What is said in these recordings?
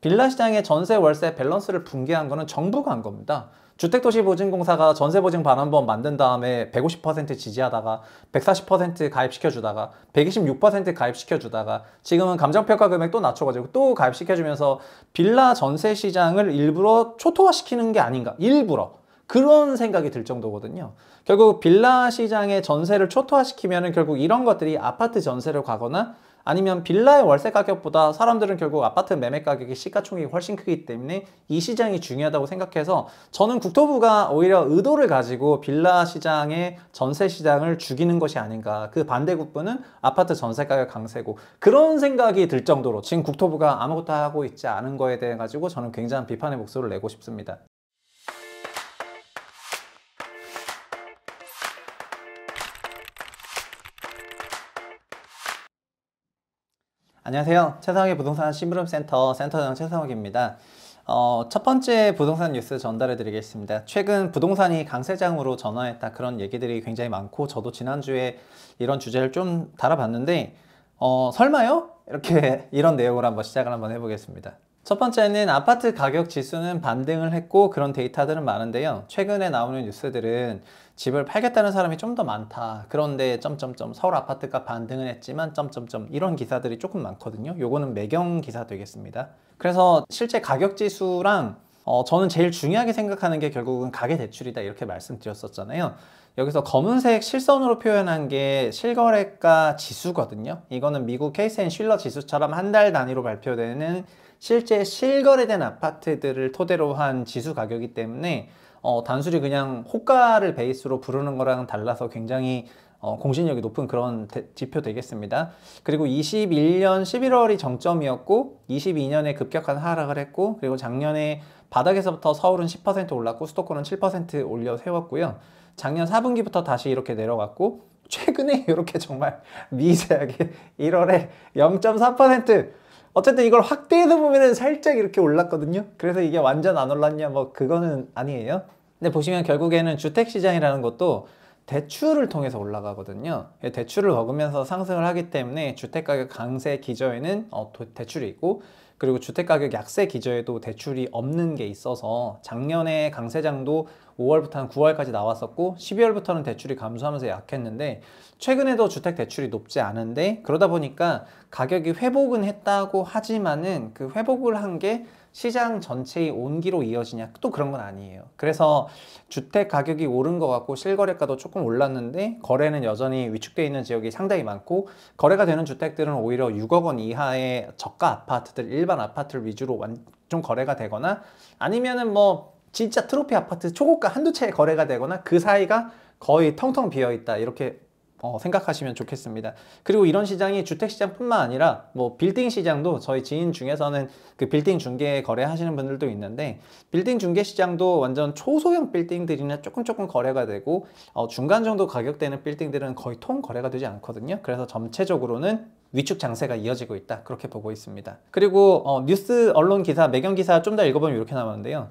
빌라 시장의 전세 월세 밸런스를 붕괴한 거는 정부가 한 겁니다. 주택도시보증공사가 전세보증 반환보험 만든 다음에 150% 지지하다가 140% 가입시켜주다가 126% 가입시켜주다가 지금은 감정평가 금액 또 낮춰가지고 또 가입시켜주면서 빌라 전세 시장을 일부러 초토화시키는 게 아닌가, 일부러 그런 생각이 들 정도거든요. 결국 빌라 시장의 전세를 초토화시키면은 결국 이런 것들이 아파트 전세로 가거나 아니면 빌라의 월세 가격보다 사람들은 결국 아파트 매매 가격의 시가총액이 훨씬 크기 때문에 이 시장이 중요하다고 생각해서 저는 국토부가 오히려 의도를 가지고 빌라 시장의 전세 시장을 죽이는 것이 아닌가, 그 반대국부는 아파트 전세 가격 강세고, 그런 생각이 들 정도로 지금 국토부가 아무것도 하고 있지 않은 거에 대해 가지고 저는 굉장한 비판의 목소리를 내고 싶습니다. 안녕하세요. 최상욱의 부동산 심부름센터 센터장 최상욱입니다. 첫 번째 부동산 뉴스 전달해 드리겠습니다. 최근 부동산이 강세장으로 전환했다, 그런 얘기들이 굉장히 많고 저도 지난주에 이런 주제를 좀 다뤄봤는데 설마요? 이렇게 이런 내용으로 한번 시작을 한번 해보겠습니다. 첫 번째는 아파트 가격 지수는 반등을 했고 그런 데이터들은 많은데요. 최근에 나오는 뉴스들은 집을 팔겠다는 사람이 좀 더 많다. 그런데 서울 아파트가 반등을 했지만 이런 기사들이 조금 많거든요. 요거는 매경 기사 되겠습니다. 그래서 실제 가격 지수랑 저는 제일 중요하게 생각하는 게 결국은 가계대출이다, 이렇게 말씀드렸었잖아요. 여기서 검은색 실선으로 표현한 게 실거래가 지수거든요. 이거는 미국 케이스 앤 쉴러 지수처럼 한 달 단위로 발표되는 실제 실거래된 아파트들을 토대로 한 지수 가격이기 때문에 단순히 그냥 호가를 베이스로 부르는 거랑은 달라서 굉장히 공신력이 높은 그런 지표 되겠습니다. 그리고 21년 11월이 정점이었고 22년에 급격한 하락을 했고, 그리고 작년에 바닥에서부터 서울은 10% 올랐고 수도권은 7% 올려 세웠고요. 작년 4분기부터 다시 이렇게 내려갔고 최근에 이렇게 정말 미세하게 1월에 0.4%, 어쨌든 이걸 확대해서 보면은 살짝 이렇게 올랐거든요. 그래서 이게 완전 안 올랐냐, 뭐 그거는 아니에요. 근데 보시면 결국에는 주택시장이라는 것도 대출을 통해서 올라가거든요. 대출을 먹으면서 상승을 하기 때문에 주택가격 강세 기저에는 대출이 있고, 그리고 주택가격 약세 기저에도 대출이 없는 게 있어서 작년에 강세장도 5월부터 한 9월까지 나왔었고 12월부터는 대출이 감소하면서 약했는데 최근에도 주택 대출이 높지 않은데, 그러다 보니까 가격이 회복은 했다고 하지만은 그 회복을 한 게 시장 전체의 온기로 이어지냐, 또 그런 건 아니에요. 그래서 주택 가격이 오른 것 같고 실거래가도 조금 올랐는데 거래는 여전히 위축되어 있는 지역이 상당히 많고, 거래가 되는 주택들은 오히려 6억 원 이하의 저가 아파트들, 일반 아파트를 위주로 좀 거래가 되거나, 아니면은 뭐 진짜 트로피 아파트 초고가 한두 채 거래가 되거나 그 사이가 거의 텅텅 비어 있다, 이렇게 생각하시면 좋겠습니다. 그리고 이런 시장이 주택시장뿐만 아니라 뭐 빌딩 시장도, 저희 지인 중에서는 그 빌딩 중개 거래하시는 분들도 있는데 빌딩 중개 시장도 완전 초소형 빌딩들이나 조금 거래가 되고 중간 정도 가격대는 빌딩들은 거의 통 거래가 되지 않거든요. 그래서 전체적으로는 위축 장세가 이어지고 있다, 그렇게 보고 있습니다. 그리고 뉴스 언론 기사, 매경 기사 좀 더 읽어보면 이렇게 나오는데요.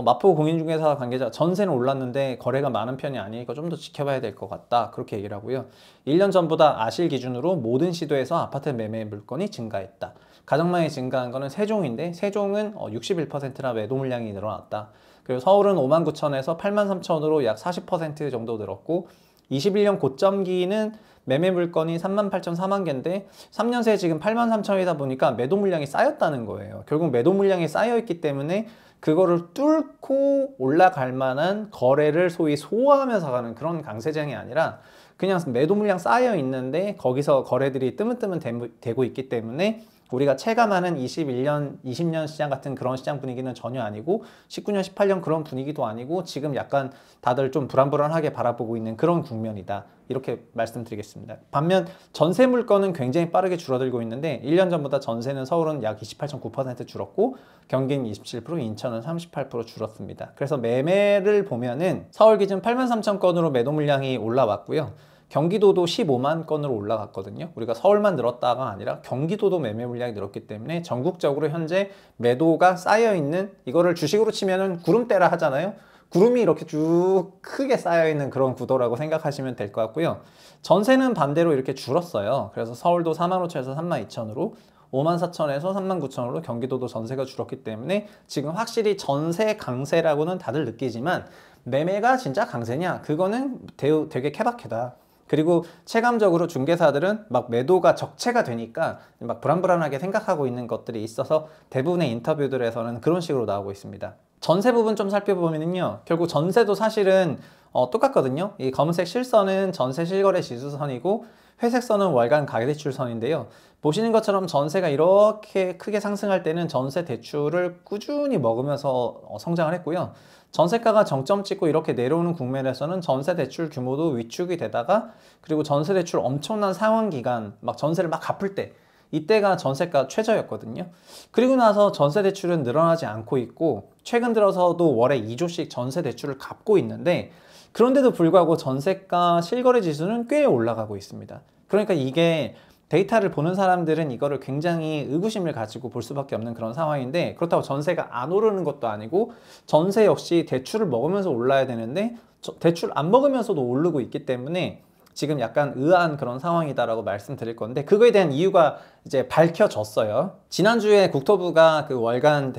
마포 공인중개사 관계자, 전세는 올랐는데 거래가 많은 편이 아니니까 좀 더 지켜봐야 될 것 같다, 그렇게 얘기를 하고요. 1년 전보다 아실 기준으로 모든 시도에서 아파트 매매 물건이 증가했다. 가장 많이 증가한 거는 세종인데 세종은 61%나 매도 물량이 늘어났다. 그리고 서울은 59,000에서 83,000으로 약 40% 정도 늘었고, 21년 고점기는 매매 물건이 38,4만 개인데 3년 새에 지금 83,000이다 보니까 매도 물량이 쌓였다는 거예요. 결국 매도 물량이 쌓여 있기 때문에 그거를 뚫고 올라갈 만한 거래를 소위 소화하면서 가는 그런 강세장이 아니라 그냥 매도 물량 쌓여 있는데 거기서 거래들이 뜨문뜨문 되고 있기 때문에 우리가 체감하는 21년, 20년 시장 같은 그런 시장 분위기는 전혀 아니고 19년, 18년 그런 분위기도 아니고 지금 약간 다들 좀 불안불안하게 바라보고 있는 그런 국면이다, 이렇게 말씀드리겠습니다. 반면 전세 물건은 굉장히 빠르게 줄어들고 있는데 1년 전보다 전세는 서울은 약 28.9% 줄었고 경기는 27%, 인천은 38% 줄었습니다. 그래서 매매를 보면은 서울 기준 83,000건으로 매도 물량이 올라왔고요. 경기도도 15만 건으로 올라갔거든요. 우리가 서울만 늘었다가 아니라 경기도도 매매 물량이 늘었기 때문에 전국적으로 현재 매도가 쌓여있는, 이거를 주식으로 치면은 구름대라 하잖아요. 구름이 이렇게 쭉 크게 쌓여있는 그런 구도라고 생각하시면 될 것 같고요. 전세는 반대로 이렇게 줄었어요. 그래서 서울도 45,000에서 32,000으로 54,000에서 39,000으로 경기도도 전세가 줄었기 때문에 지금 확실히 전세 강세라고는 다들 느끼지만 매매가 진짜 강세냐? 그거는 되게 케바케다. 그리고 체감적으로 중개사들은 막 매도가 적체가 되니까 막 불안불안하게 생각하고 있는 것들이 있어서 대부분의 인터뷰들에서는 그런 식으로 나오고 있습니다. 전세 부분 좀 살펴보면요, 결국 전세도 사실은 똑같거든요. 이 검은색 실선은 전세 실거래 지수선이고 회색 선은 월간 가계대출선인데요. 보시는 것처럼 전세가 이렇게 크게 상승할 때는 전세 대출을 꾸준히 먹으면서 성장을 했고요. 전세가가 정점 찍고 이렇게 내려오는 국면에서는 전세 대출 규모도 위축이 되다가, 그리고 전세 대출 엄청난 상환 기간, 막 전세를 막 갚을 때, 이때가 전세가 최저였거든요. 그리고 나서 전세 대출은 늘어나지 않고 있고 최근 들어서도 월에 2조씩 전세 대출을 갚고 있는데, 그런데도 불구하고 전세가 실거래 지수는 꽤 올라가고 있습니다. 그러니까 이게 데이터를 보는 사람들은 이거를 굉장히 의구심을 가지고 볼 수밖에 없는 그런 상황인데, 그렇다고 전세가 안 오르는 것도 아니고 전세 역시 대출을 먹으면서 올라야 되는데 대출 안 먹으면서도 오르고 있기 때문에 지금 약간 의아한 그런 상황이다라고 말씀드릴 건데, 그거에 대한 이유가 이제 밝혀졌어요. 지난주에 국토부가 그 월간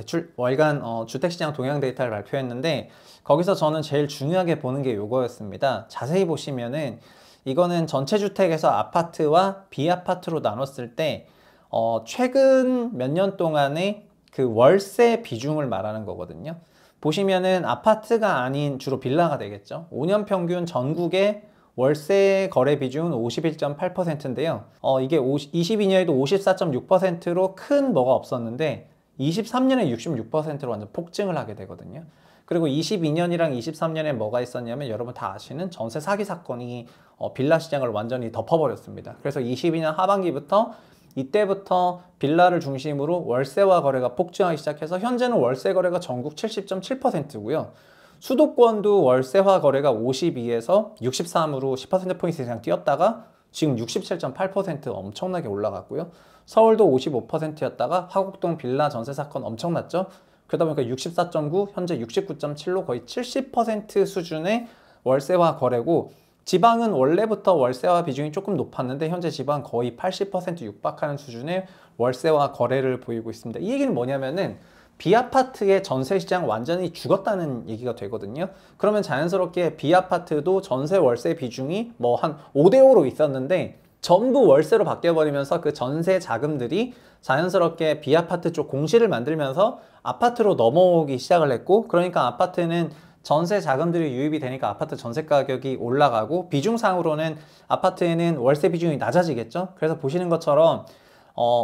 주택시장 동향 데이터를 발표했는데, 거기서 저는 제일 중요하게 보는 게 요거였습니다. 자세히 보시면은 이거는 전체 주택에서 아파트와 비아파트로 나눴을 때 최근 몇 년 동안의 그 월세 비중을 말하는 거거든요. 보시면은 아파트가 아닌 주로 빌라가 되겠죠. 5년 평균 전국의 월세 거래 비중은 51.8%인데요. 이게 22년에도 54.6%로 큰 뭐가 없었는데 23년에 66%로 완전 폭증을 하게 되거든요. 그리고 22년이랑 23년에 뭐가 있었냐면 여러분 다 아시는 전세 사기 사건이 빌라 시장을 완전히 덮어버렸습니다. 그래서 22년 하반기부터 이때부터 빌라를 중심으로 월세와 거래가 폭증하기 시작해서 현재는 월세 거래가 전국 70.7%고요. 수도권도 월세화 거래가 52에서 63으로 10%포인트 이상 뛰었다가 지금 67.8% 엄청나게 올라갔고요. 서울도 55%였다가 화곡동 빌라 전세 사건 엄청났죠. 그러다 보니까 64.9, 현재 69.7로 거의 70% 수준의 월세화 거래고, 지방은 원래부터 월세화 비중이 조금 높았는데 현재 지방 거의 80% 육박하는 수준의 월세화 거래를 보이고 있습니다. 이 얘기는 뭐냐면은 비아파트의 전세 시장 완전히 죽었다는 얘기가 되거든요. 그러면 자연스럽게 비아파트도 전세 월세 비중이 뭐 한 5대5로 있었는데 전부 월세로 바뀌어버리면서 그 전세 자금들이 자연스럽게 비아파트 쪽 공시를 만들면서 아파트로 넘어오기 시작을 했고, 그러니까 아파트는 전세 자금들이 유입이 되니까 아파트 전세 가격이 올라가고, 비중상으로는 아파트에는 월세 비중이 낮아지겠죠. 그래서 보시는 것처럼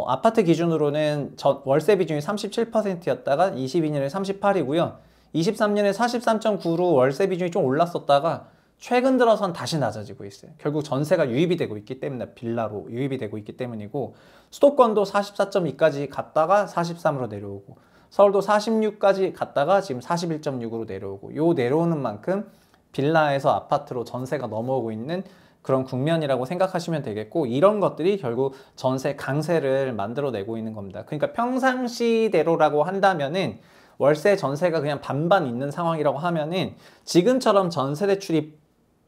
아파트 기준으로는 월세 비중이 37%였다가 22년에 38이고요. 23년에 43.9로 월세 비중이 좀 올랐었다가 최근 들어선 다시 낮아지고 있어요. 결국 전세가 유입이 되고 있기 때문에, 빌라로 유입이 되고 있기 때문이고, 수도권도 44.2까지 갔다가 43으로 내려오고, 서울도 46까지 갔다가 지금 41.6으로 내려오고, 요 내려오는 만큼 빌라에서 아파트로 전세가 넘어오고 있는 그런 국면이라고 생각하시면 되겠고, 이런 것들이 결국 전세 강세를 만들어내고 있는 겁니다. 그러니까 평상시대로라고 한다면은 월세 전세가 그냥 반반 있는 상황이라고 하면은 지금처럼 전세 대출이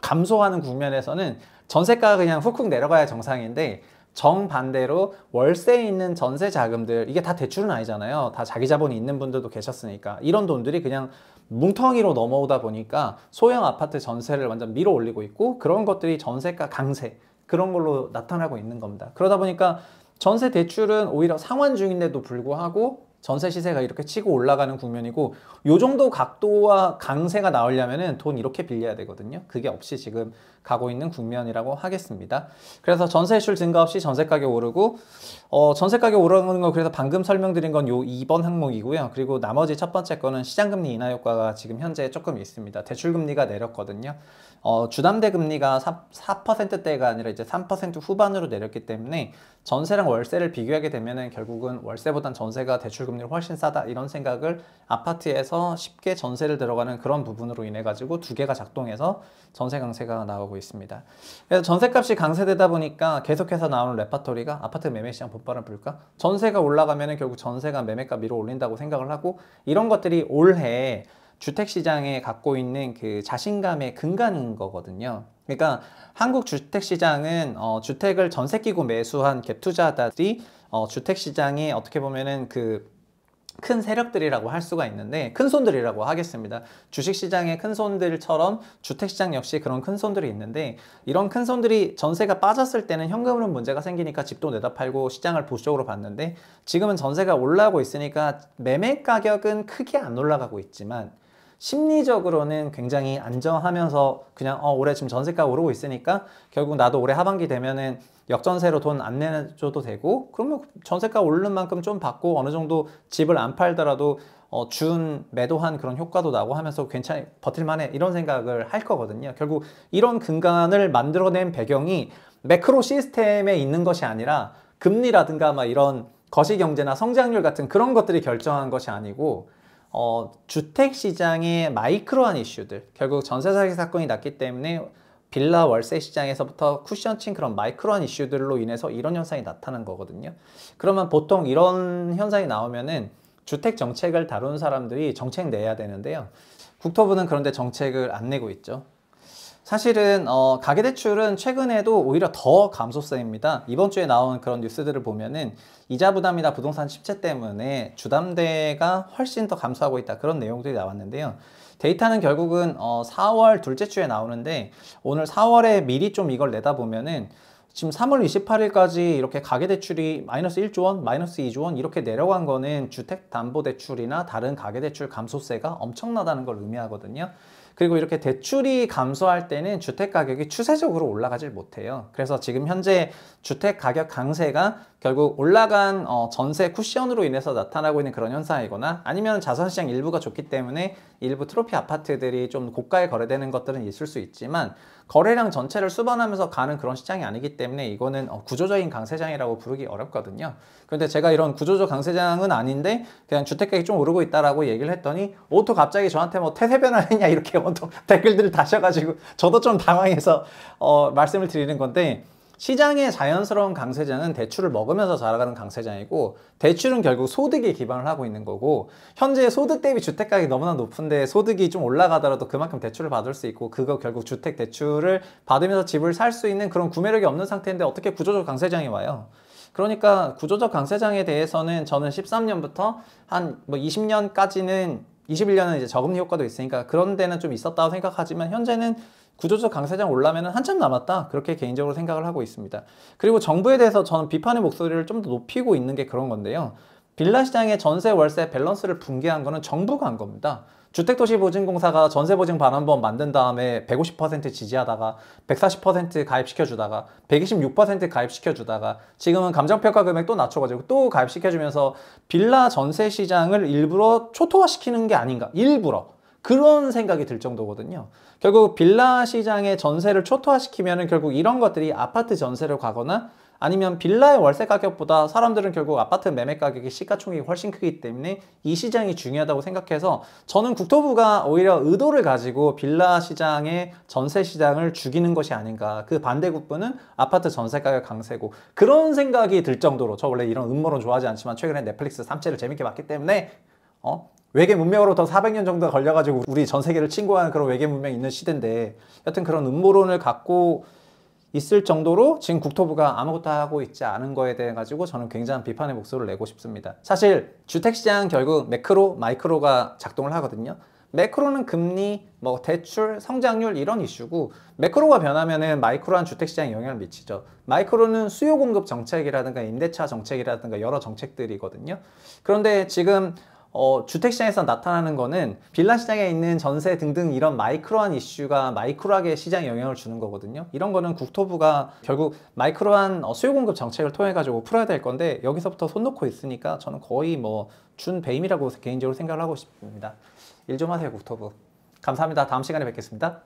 감소하는 국면에서는 전세가가 그냥 훅훅 내려가야 정상인데, 정반대로 월세에 있는 전세 자금들, 이게 다 대출은 아니잖아요. 다 자기 자본이 있는 분들도 계셨으니까 이런 돈들이 그냥 뭉텅이로 넘어오다 보니까 소형 아파트 전세를 완전 밀어 올리고 있고, 그런 것들이 전세가 강세, 그런 걸로 나타나고 있는 겁니다. 그러다 보니까 전세 대출은 오히려 상환 중인데도 불구하고 전세 시세가 이렇게 치고 올라가는 국면이고, 요 정도 각도와 강세가 나오려면은 돈 이렇게 빌려야 되거든요. 그게 없이 지금 가고 있는 국면이라고 하겠습니다. 그래서 전세 대출 증가 없이 전세 가격 오르고, 전세 가격 오르는 거 그래서 방금 설명드린 건 요 2번 항목이고요. 그리고 나머지 첫 번째 거는 시장금리 인하 효과가 지금 현재 조금 있습니다. 대출금리가 내렸거든요. 주담대 금리가 4%대가 아니라 이제 3% 후반으로 내렸기 때문에 전세랑 월세를 비교하게 되면은 결국은 월세보단 전세가 대출금리를 훨씬 싸다, 이런 생각을 아파트에서 쉽게 전세를 들어가는 그런 부분으로 인해 가지고 두 개가 작동해서 전세 강세가 나오고 있습니다. 그래서 전세값이 강세되다 보니까 계속해서 나오는 레파토리가 아파트 매매 시장 pot바람 불까? 전세가 올라가면은 결국 전세가 매매가 밀어 올린다고 생각을 하고, 이런 것들이 올해 주택시장에 갖고 있는 그 자신감의 근간인 거거든요. 그러니까 한국 주택시장은 주택을 전세 끼고 매수한 갭 투자자들이 주택 시장이 어떻게 보면은 그 큰 세력들이라고 할 수가 있는데, 큰 손들이라고 하겠습니다. 주식시장의 큰 손들처럼 주택시장 역시 그런 큰 손들이 있는데, 이런 큰 손들이 전세가 빠졌을 때는 현금흐름 문제가 생기니까 집도 내다 팔고 시장을 보수적으로 봤는데, 지금은 전세가 올라가고 있으니까 매매 가격은 크게 안 올라가고 있지만 심리적으로는 굉장히 안정하면서 그냥 올해 지금 전세가 오르고 있으니까 결국 나도 올해 하반기 되면은 역전세로 돈 안 내줘도 되고, 그러면 전세가 오르는 만큼 좀 받고 어느 정도 집을 안 팔더라도 준 매도한 그런 효과도 나고 하면서 괜찮이 버틸만해, 이런 생각을 할 거거든요. 결국 이런 근간을 만들어낸 배경이 매크로 시스템에 있는 것이 아니라 금리라든가 막 이런 거시경제나 성장률 같은 그런 것들이 결정한 것이 아니고, 주택시장의 마이크로한 이슈들, 결국 전세 사기 사건이 났기 때문에 빌라 월세 시장에서부터 쿠션 친 그런 마이크로한 이슈들로 인해서 이런 현상이 나타난 거거든요. 그러면 보통 이런 현상이 나오면은 주택 정책을 다루는 사람들이 정책 내야 되는데요. 국토부는 그런데 정책을 안 내고 있죠. 사실은 가계대출은 최근에도 오히려 더 감소세입니다. 이번 주에 나온 그런 뉴스들을 보면은 이자 부담이나 부동산 침체 때문에 주담대가 훨씬 더 감소하고 있다, 그런 내용들이 나왔는데요. 데이터는 결국은 4월 둘째 주에 나오는데, 오늘 4월에 미리 좀 이걸 내다보면은 지금 3월 28일까지 이렇게 가계대출이 마이너스 1조 원, 마이너스 2조 원 이렇게 내려간 거는 주택담보대출이나 다른 가계대출 감소세가 엄청나다는 걸 의미하거든요. 그리고 이렇게 대출이 감소할 때는 주택가격이 추세적으로 올라가질 못해요. 그래서 지금 현재 주택가격 강세가 결국 올라간 전세 쿠션으로 인해서 나타나고 있는 그런 현상이거나, 아니면 자산시장 일부가 좋기 때문에 일부 트로피 아파트들이 좀 고가에 거래되는 것들은 있을 수 있지만, 거래량 전체를 수반하면서 가는 그런 시장이 아니기 때문에 이거는 구조적인 강세장이라고 부르기 어렵거든요. 그런데 제가 이런 구조적 강세장은 아닌데 그냥 주택가격이 좀 오르고 있다라고 얘기를 했더니 또 갑자기 저한테 뭐 태세 변화했냐 이렇게 온통 댓글들을 다셔가지고 저도 좀 당황해서 말씀을 드리는 건데, 시장의 자연스러운 강세장은 대출을 먹으면서 자라가는 강세장이고, 대출은 결국 소득에 기반을 하고 있는 거고, 현재 소득 대비 주택가격이 너무나 높은데 소득이 좀 올라가더라도 그만큼 대출을 받을 수 있고, 그거 결국 주택 대출을 받으면서 집을 살 수 있는 그런 구매력이 없는 상태인데 어떻게 구조적 강세장이 와요? 그러니까 구조적 강세장에 대해서는 저는 13년부터 한 뭐 20년까지는, 21년은 이제 저금리 효과도 있으니까 그런 데는 좀 있었다고 생각하지만, 현재는 구조적 강세장 올라면 한참 남았다, 그렇게 개인적으로 생각을 하고 있습니다. 그리고 정부에 대해서 저는 비판의 목소리를 좀 더 높이고 있는 게 그런 건데요. 빌라 시장의 전세 월세 밸런스를 붕괴한 거는 정부가 한 겁니다. 주택도시보증공사가 전세보증 반환보험 만든 다음에 150% 지지하다가 140% 가입시켜주다가 126% 가입시켜주다가 지금은 감정평가 금액 또 낮춰가지고 또 가입시켜주면서 빌라 전세 시장을 일부러 초토화시키는 게 아닌가, 일부러 그런 생각이 들 정도거든요. 결국 빌라 시장의 전세를 초토화시키면 결국 이런 것들이 아파트 전세를 가거나, 아니면 빌라의 월세 가격보다 사람들은 결국 아파트 매매 가격이 시가총액이 훨씬 크기 때문에 이 시장이 중요하다고 생각해서, 저는 국토부가 오히려 의도를 가지고 빌라 시장의 전세 시장을 죽이는 것이 아닌가, 그 반대급부는 아파트 전세 가격 강세고, 그런 생각이 들 정도로, 저 원래 이런 음모론 좋아하지 않지만 최근에 넷플릭스 3채를 재밌게 봤기 때문에 외계 문명으로부터 400년 정도 걸려가지고 우리 전 세계를 침공하는 그런 외계 문명이 있는 시대인데, 여튼 그런 음모론을 갖고 있을 정도로 지금 국토부가 아무것도 하고 있지 않은 거에 대해 가지고 저는 굉장한 비판의 목소리를 내고 싶습니다. 사실 주택시장 결국 매크로, 마이크로가 작동을 하거든요. 매크로는 금리, 뭐 대출, 성장률 이런 이슈고, 매크로가 변하면은 마이크로한 주택시장에 영향을 미치죠. 마이크로는 수요 공급 정책이라든가 임대차 정책이라든가 여러 정책들이거든요. 그런데 지금 주택시장에서 나타나는 거는 빌라 시장에 있는 전세 등등 이런 마이크로한 이슈가 마이크로하게 시장에 영향을 주는 거거든요. 이런 거는 국토부가 결국 마이크로한 수요 공급 정책을 통해 가지고 풀어야 될 건데, 여기서부터 손 놓고 있으니까 저는 거의 뭐 준배임이라고 개인적으로 생각을 하고 싶습니다. 일 좀 하세요, 국토부. 감사합니다. 다음 시간에 뵙겠습니다.